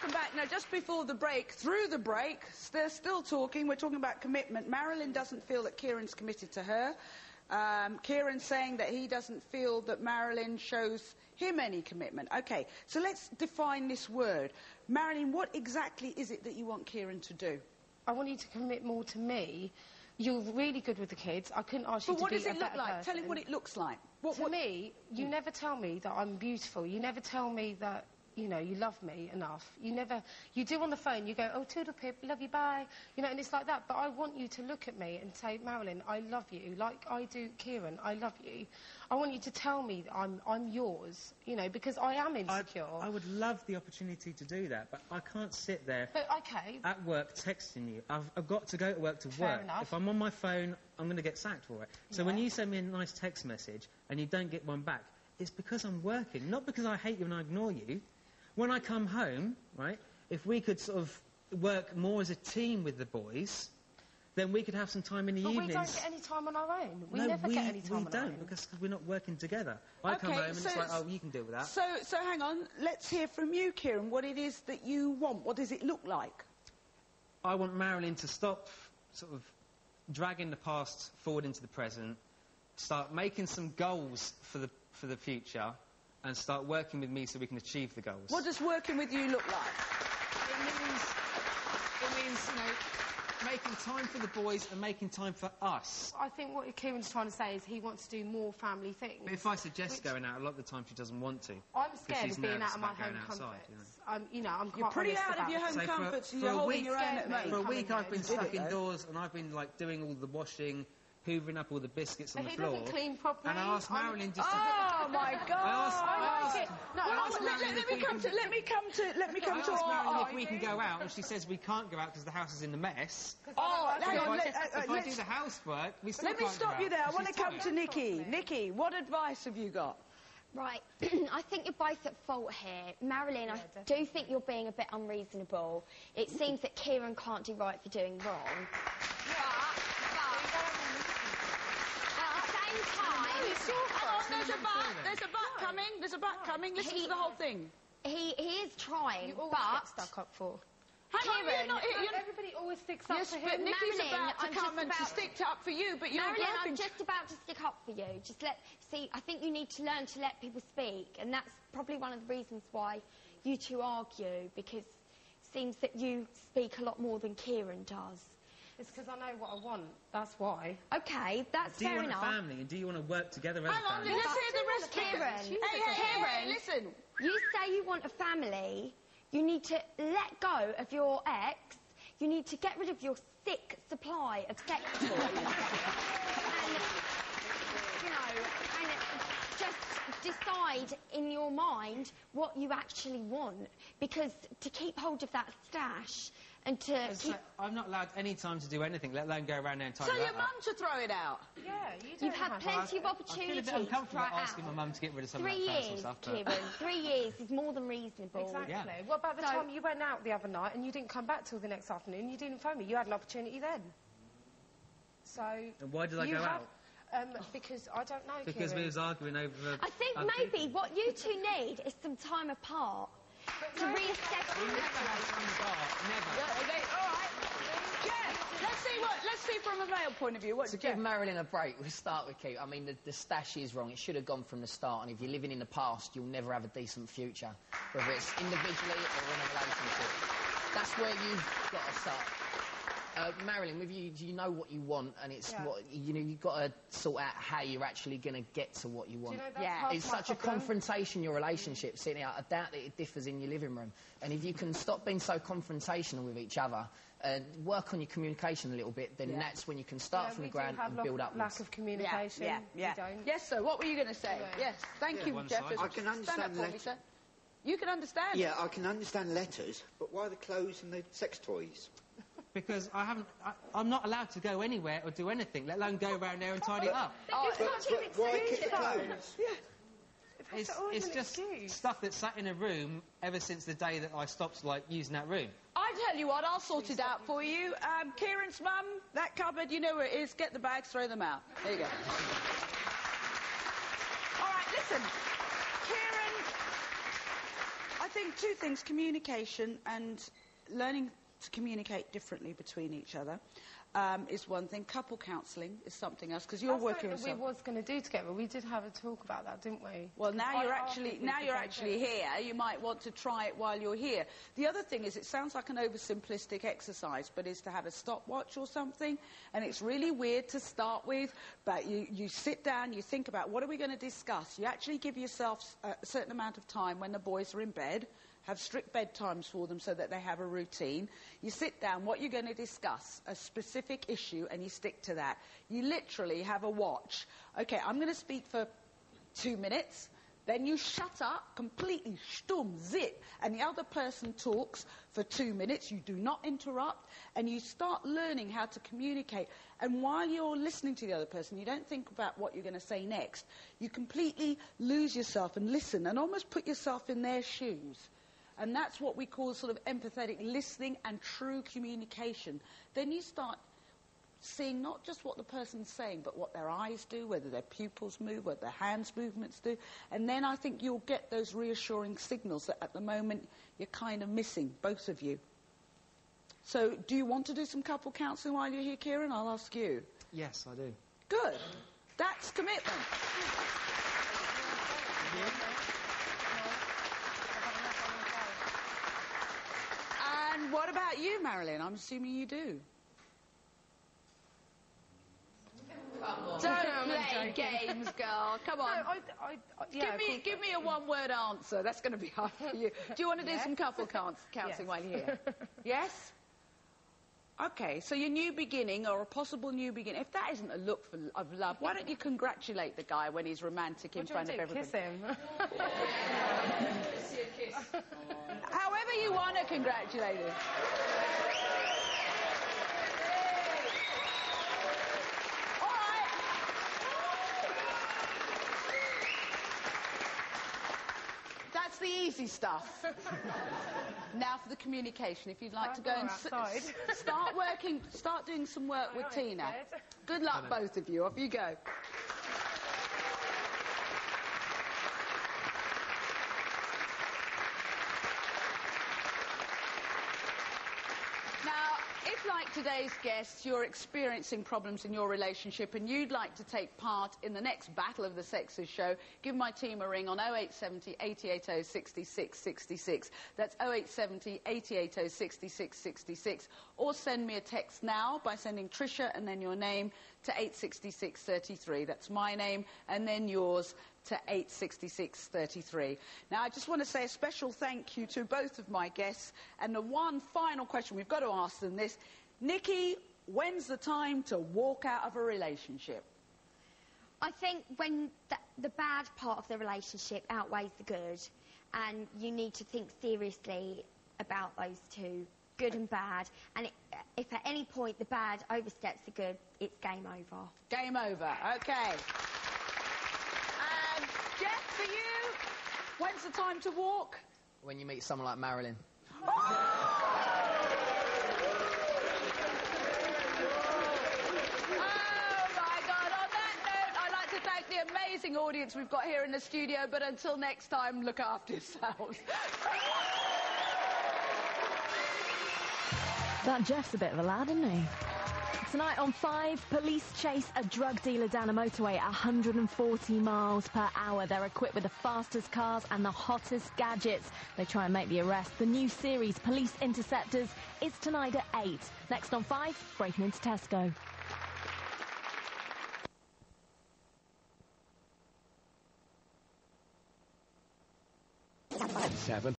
welcome back. Now, just before the break, through the break, they're still talking. We're talking about commitment. Marilyn doesn't feel that Kieran's committed to her. Kieran's saying that he doesn't feel that Marilyn shows him any commitment. OK, so let's define this word. Marilyn, what exactly is it that you want Kieran to do? I want you to commit more to me. You're really good with the kids. I couldn't ask you to be a better person. But what does it look like? Tell him what it looks like. To me, you never tell me that I'm beautiful. You never tell me that, you know, you love me enough. You do on the phone, you go, oh, toodle pip, love you, bye. You know, and it's like that. But I want you to look at me and say, Marilyn, I love you. Like I do Kieran, I love you. I want you to tell me that I'm yours, you know, because I am insecure. I would love the opportunity to do that, but I can't sit there at work texting you. I've got to go to work to work. Enough. If I'm on my phone, I'm going to get sacked for it. So when you send me a nice text message and you don't get one back, it's because I'm working, not because I hate you and I ignore you. When I come home, right, if we could sort of work more as a team with the boys, then we could have some time in the evenings. But we don't get any time on our own. We never get any time on our own. We don't, because we're not working together. I come home and it's like, oh, you can deal with that. So hang on, let's hear from you, Kieran, what it is that you want. What does it look like? I want Marilyn to stop sort of dragging the past forward into the present, start making some goals for the future, and start working with me so we can achieve the goals. What does working with you look like? It means, you know, making time for the boys and making time for us. I think what Kieran's trying to say is he wants to do more family things. But if I suggest going out, a lot of the time she doesn't want to. I'm scared of being out of my home comforts. You're pretty out of your home comforts and you're holding your own at the moment. For a week I've been stuck indoors and I've been, like, doing all the washing, hoovering up all the biscuits on the floor. He doesn't clean properly. And I asked Marilyn just to... Oh, my God! Let me come to... I asked Marilyn if we can go out, and she says we can't go out because the house is in a mess. Oh, hang on. If I do the housework, we still can't go out. Let me stop you there. I want to come to Nikki. Nikki, what advice have you got? Right, I think you're both at fault here. Marilyn, I do think you're being a bit unreasonable. It seems that Kieran can't do right for doing wrong. There's a butt coming. There's a butt coming. Listen to the whole thing. He is trying, you always get stuck up for. Kieran, everybody always sticks up for him. But Nikki's about to come and to stick up for you, but you're Marilyn, I'm just about to stick up for you. See, I think you need to learn to let people speak, and that's probably one of the reasons why you two argue, because it seems that you speak a lot more than Kieran does. It's because I know what I want. That's why. OK, that's fair enough. Do you want a family, and do you want to work together as a family? Hang on, let's hear the rest, Kieran. Hey, listen. You say you want a family. You need to let go of your ex. You need to get rid of your sick supply of sex toys. And, you know, and just decide in your mind what you actually want. Because to keep hold of that stash... And I'm not allowed any time to do anything, let alone go around there and tidy that up. Tell your mum to throw it out. Yeah, you do. You've had plenty of opportunities. I feel a bit uncomfortable asking my mum to get rid of some of that personal stuff. 3 years, Kieran. 3 years is more than reasonable. Exactly. Yeah. What about the time you went out the other night and you didn't come back till the next afternoon? You didn't phone me. You had an opportunity then. So... And why did I go out? Because I don't know, Because Kieran. we was arguing over... I think maybe what you two need is some time apart. To reassess the situation. Never. All right. Yeah. Let's see from a male point of view. To give Marilyn a break, we'll start with Keith. I mean, the stash is wrong. It should have gone from the start. And if you're living in the past, you'll never have a decent future, whether it's individually or in a relationship. That's where you've got to start. Marilyn, with you know what you want, and it's what you've got to sort out how you're actually going to get to what you want. Do you know It's such a confrontation, your relationship, sitting out. I doubt that it differs in your living room. And if you can stop being so confrontational with each other, work on your communication a little bit, then that's when you can start from the ground and build up. Lack of communication. Yeah. Yes, sir. What were you going to say? Yes. Thank you, Jeff. I can understand letters. You can understand. Yeah, I can understand letters, but why the clothes and the sex toys? Because I'm not allowed to go anywhere or do anything, let alone go around there and tidy it up. But why keep the clothes? Yeah. It's just stuff that's sat in a room ever since the day that I stopped, like, using that room. I tell you what, I'll sort it out for you. Kieran's mum, that cupboard, you know where it is. Get the bags, throw them out. There you go. All right, listen. Kieran, I think two things, communication and learning to communicate differently between each other is one thing. Couple counselling is something else, because you're working with something we was going to do together. We did have a talk about that, didn't we? Well, now you're actually here. You might want to try it while you're here. The other thing is, it sounds like an oversimplistic exercise, but is to have a stopwatch or something, and it's really weird to start with, but you sit down, you think about what are we going to discuss. You actually give yourself a certain amount of time when the boys are in bed, have strict bedtimes for them so that they have a routine. You sit down, what you're going to discuss, a specific issue, and you stick to that. You literally have a watch. Okay, I'm going to speak for 2 minutes, then you shut up, completely stumm, zip, and the other person talks for 2 minutes. You do not interrupt, and you start learning how to communicate. And while you're listening to the other person, you don't think about what you're going to say next. You completely lose yourself and listen and almost put yourself in their shoes. And that's what we call sort of empathetic listening and true communication. Then you start seeing not just what the person's saying, but what their eyes do, whether their pupils move, what their hands movements do. And then I think you'll get those reassuring signals that at the moment you're kind of missing, both of you. So do you want to do some couple counselling while you're here, Kieran? I'll ask you. Yes, I do. Good. That's commitment. And what about you, Marilyn? I'm assuming you do. Don't play games, girl. Come on. Give me a one-word answer. That's going to be hard for you. Do you want to do some couple counselling while you're here? Yes? Okay, so your new beginning, or a possible new beginning, if that isn't a look of love, why don't you congratulate the guy when he's romantic in front of everybody? Kiss him. However you want to congratulate him. All right. That's the easy stuff. Now for the communication. If you'd like to go and start doing some work with Tina. Good luck, both of you. Off you go. Now, if, like today's guests, you're experiencing problems in your relationship and you'd like to take part in the next Battle of the Sexes show, give my team a ring on 0870 880 6666. That's 0870 880 6666. Or send me a text now by sending Trisha and then your name to 86633. That's my name and then yours to 86633. Now, I just want to say a special thank you to both of my guests. And the one final question we've got to ask them this. Nikki, when's the time to walk out of a relationship? I think when the bad part of the relationship outweighs the good, and you need to think seriously about those two, good and bad, and if at any point the bad oversteps the good, it's game over. Game over, okay. Jeff, for you, when's the time to walk? When you meet someone like Marilyn. Oh, my God. On that note, I'd like to thank the amazing audience we've got here in the studio, but until next time, look after yourselves. That Jeff's a bit of a lad, isn't he? Tonight on 5, police chase a drug dealer down a motorway at 140 miles per hour. They're equipped with the fastest cars and the hottest gadgets. They try and make the arrest. The new series, Police Interceptors, is tonight at 8. Next on 5, breaking into Tesco. 7.